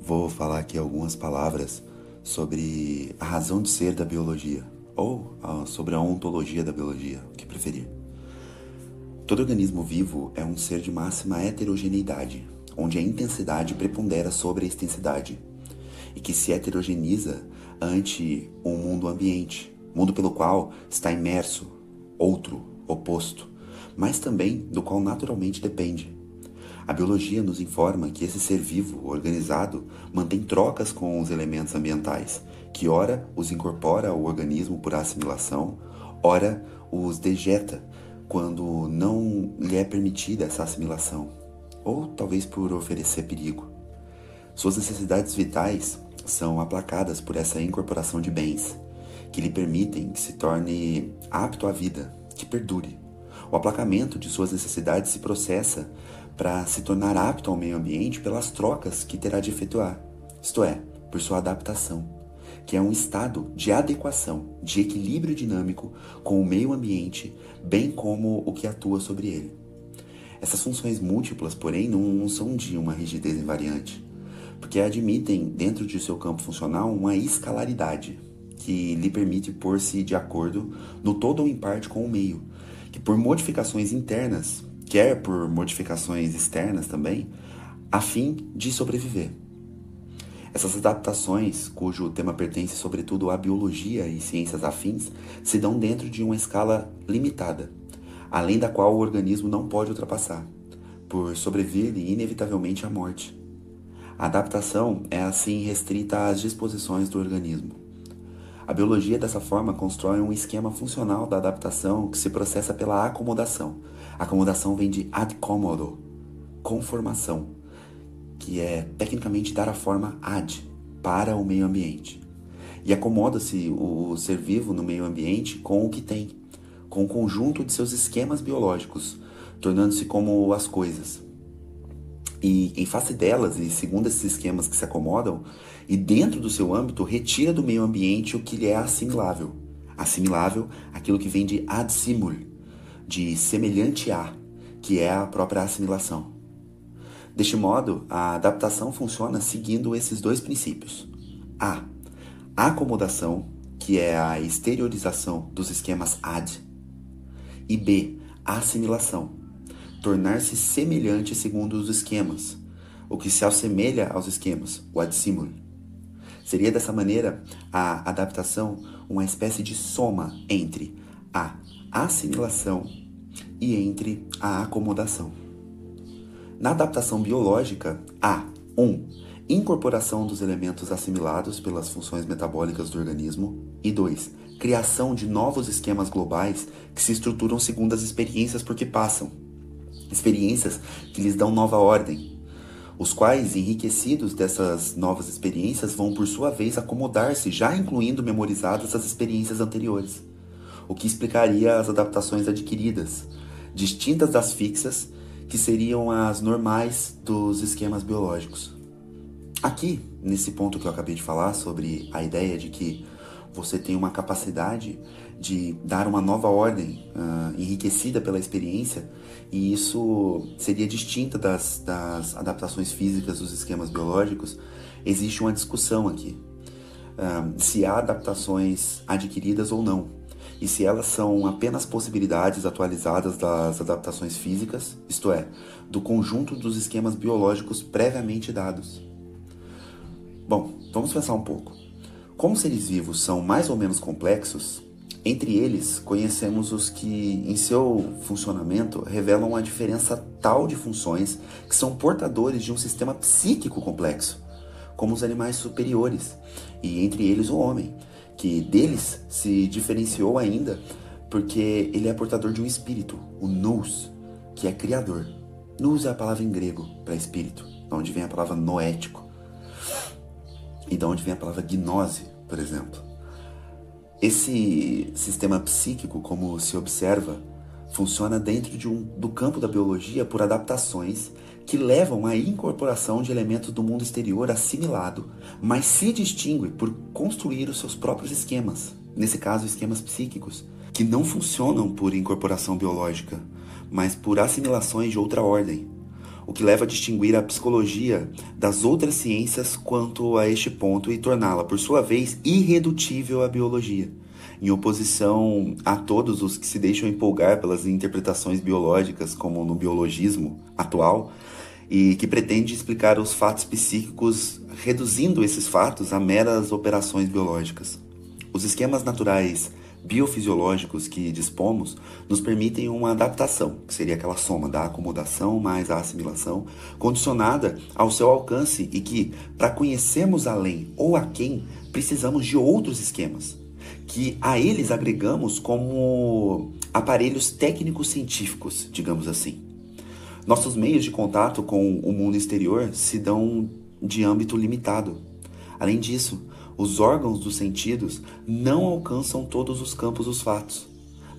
Vou falar aqui algumas palavras sobre a razão de ser da biologia, ou sobre a ontologia da biologia, o que preferir. Todo organismo vivo é um ser de máxima heterogeneidade, onde a intensidade prepondera sobre a extensidade, e que se heterogeniza ante um mundo ambiente, mundo pelo qual está imerso, outro, oposto, mas também do qual naturalmente depende. A biologia nos informa que esse ser vivo, organizado, mantém trocas com os elementos ambientais, que ora os incorpora ao organismo por assimilação, ora os dejeta quando não lhe é permitida essa assimilação, ou talvez por oferecer perigo. Suas necessidades vitais são aplacadas por essa incorporação de bens, que lhe permitem que se torne apto à vida, que perdure. O aplacamento de suas necessidades se processa para se tornar apto ao meio ambiente pelas trocas que terá de efetuar, isto é, por sua adaptação, que é um estado de adequação, de equilíbrio dinâmico com o meio ambiente, bem como o que atua sobre ele. Essas funções múltiplas, porém, não são de uma rigidez invariante, porque admitem, dentro de seu campo funcional, uma escalaridade, que lhe permite pôr-se de acordo no todo ou em parte com o meio, que por modificações internas, quer por modificações externas também, a fim de sobreviver. Essas adaptações, cujo tema pertence sobretudo à biologia e ciências afins, se dão dentro de uma escala limitada, além da qual o organismo não pode ultrapassar, por sobreviver-lhe inevitavelmente à morte. A adaptação é assim restrita às disposições do organismo. A biologia, dessa forma, constrói um esquema funcional da adaptação que se processa pela acomodação. A acomodação vem de ad commodo, conformação, que é tecnicamente dar a forma ad, para o meio ambiente. E acomoda-se o ser vivo no meio ambiente com o que tem, com o conjunto de seus esquemas biológicos, tornando-se como as coisas. E em face delas, e segundo esses esquemas que se acomodam, e dentro do seu âmbito, retira do meio ambiente o que lhe é assimilável. Assimilável, aquilo que vem de ad simul, de semelhante a, que é a própria assimilação. Deste modo, a adaptação funciona seguindo esses dois princípios. A acomodação, que é a exteriorização dos esquemas ad, e B, a assimilação, tornar-se semelhante segundo os esquemas, o que se assemelha aos esquemas, o ad simul. Seria dessa maneira a adaptação uma espécie de soma entre a assimilação e entre a acomodação. Na adaptação biológica, há 1. Incorporação dos elementos assimilados pelas funções metabólicas do organismo e 2. Criação de novos esquemas globais que se estruturam segundo as experiências por que passam. Experiências que lhes dão nova ordem, os quais, enriquecidos dessas novas experiências, vão por sua vez acomodar-se, já incluindo memorizadas as experiências anteriores, o que explicaria as adaptações adquiridas, distintas das fixas, que seriam as normais dos esquemas biológicos. Aqui, nesse ponto que eu acabei de falar, sobre a ideia de que você tem uma capacidade de dar uma nova ordem enriquecida pela experiência, e isso seria distinta das adaptações físicas dos esquemas biológicos. Existe uma discussão aqui, se há adaptações adquiridas ou não, e se elas são apenas possibilidades atualizadas das adaptações físicas, isto é, do conjunto dos esquemas biológicos previamente dados. Bom, vamos pensar um pouco. Como seres vivos são mais ou menos complexos, entre eles conhecemos os que, em seu funcionamento, revelam uma diferença tal de funções que são portadores de um sistema psíquico complexo, como os animais superiores, e entre eles o homem, que deles se diferenciou ainda porque ele é portador de um espírito, o nous, que é criador. Nous é a palavra em grego para espírito, de onde vem a palavra noético, e de onde vem a palavra gnose, por exemplo. Esse sistema psíquico, como se observa, funciona dentro do campo da biologia por adaptações que levam à incorporação de elementos do mundo exterior assimilado, mas se distingue por construir os seus próprios esquemas, nesse caso esquemas psíquicos, que não funcionam por incorporação biológica, mas por assimilações de outra ordem, o que leva a distinguir a psicologia das outras ciências quanto a este ponto e torná-la, por sua vez, irredutível à biologia, em oposição a todos os que se deixam empolgar pelas interpretações biológicas, como no biologismo atual, e que pretende explicar os fatos psíquicos reduzindo esses fatos a meras operações biológicas. Os esquemas naturais biofisiológicos que dispomos nos permitem uma adaptação, que seria aquela soma da acomodação mais a assimilação, condicionada ao seu alcance e que, para conhecermos além ou a quem, precisamos de outros esquemas, que a eles agregamos como aparelhos técnicos científicos, digamos assim. Nossos meios de contato com o mundo exterior se dão de âmbito limitado. Além disso, os órgãos dos sentidos não alcançam todos os campos dos fatos,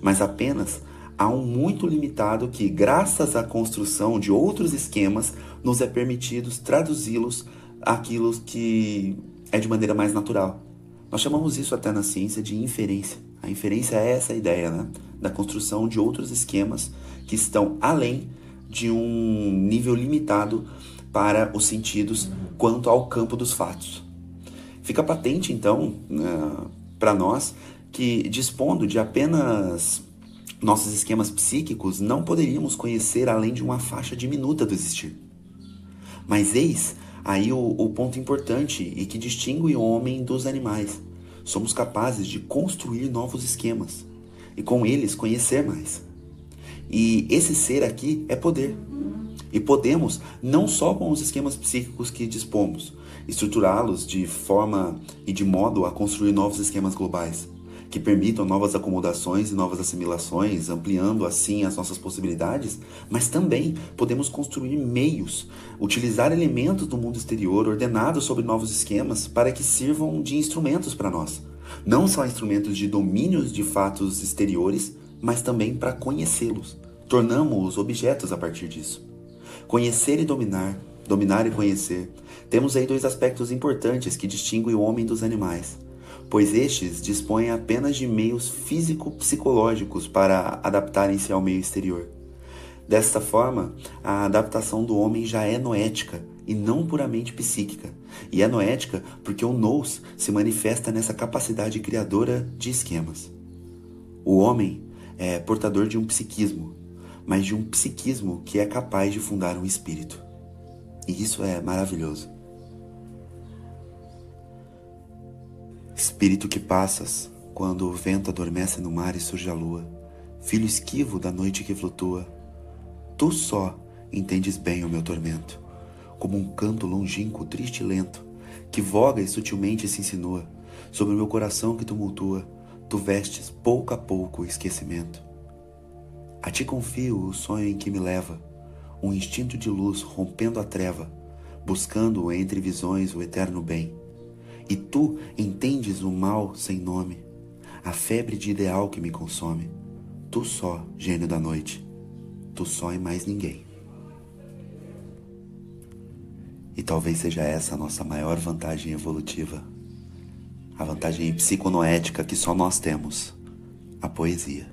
mas apenas há um muito limitado que, graças à construção de outros esquemas, nos é permitido traduzi-los àquilo que é de maneira mais natural. Nós chamamos isso até na ciência de inferência. A inferência é essa ideia, né? Da construção de outros esquemas que estão além de um nível limitado para os sentidos quanto ao campo dos fatos. Fica patente, então, para nós, que dispondo de apenas nossos esquemas psíquicos, não poderíamos conhecer além de uma faixa diminuta do existir. Mas eis aí o ponto importante e que distingue o homem dos animais. Somos capazes de construir novos esquemas e com eles conhecer mais. E esse ser aqui é poder. E podemos, não só com os esquemas psíquicos que dispomos, estruturá-los de forma e de modo a construir novos esquemas globais, que permitam novas acomodações e novas assimilações, ampliando assim as nossas possibilidades, mas também podemos construir meios, utilizar elementos do mundo exterior ordenados sobre novos esquemas para que sirvam de instrumentos para nós. Não só instrumentos de domínios de fatos exteriores, mas também para conhecê-los. Tornamos-os objetos a partir disso. Conhecer e dominar, dominar e conhecer. Temos aí dois aspectos importantes que distinguem o homem dos animais, pois estes dispõem apenas de meios físico-psicológicos para adaptarem-se ao meio exterior. Desta forma, a adaptação do homem já é noética e não puramente psíquica. E é noética porque o nous se manifesta nessa capacidade criadora de esquemas. O homem é portador de um psiquismo, mas de um psiquismo que é capaz de fundar um espírito. E isso é maravilhoso. Espírito que passas, quando o vento adormece no mar e surge a lua, filho esquivo da noite que flutua, tu só entendes bem o meu tormento, como um canto longínquo, triste e lento, que voga e sutilmente se insinua, sobre o meu coração que tumultua, tu vestes pouco a pouco o esquecimento. A ti confio o sonho em que me leva, um instinto de luz rompendo a treva, buscando entre visões o eterno bem. E tu entendes o mal sem nome, a febre de ideal que me consome. Tu só, gênio da noite, tu só e mais ninguém. E talvez seja essa a nossa maior vantagem evolutiva, a vantagem psiconoética que só nós temos, a poesia.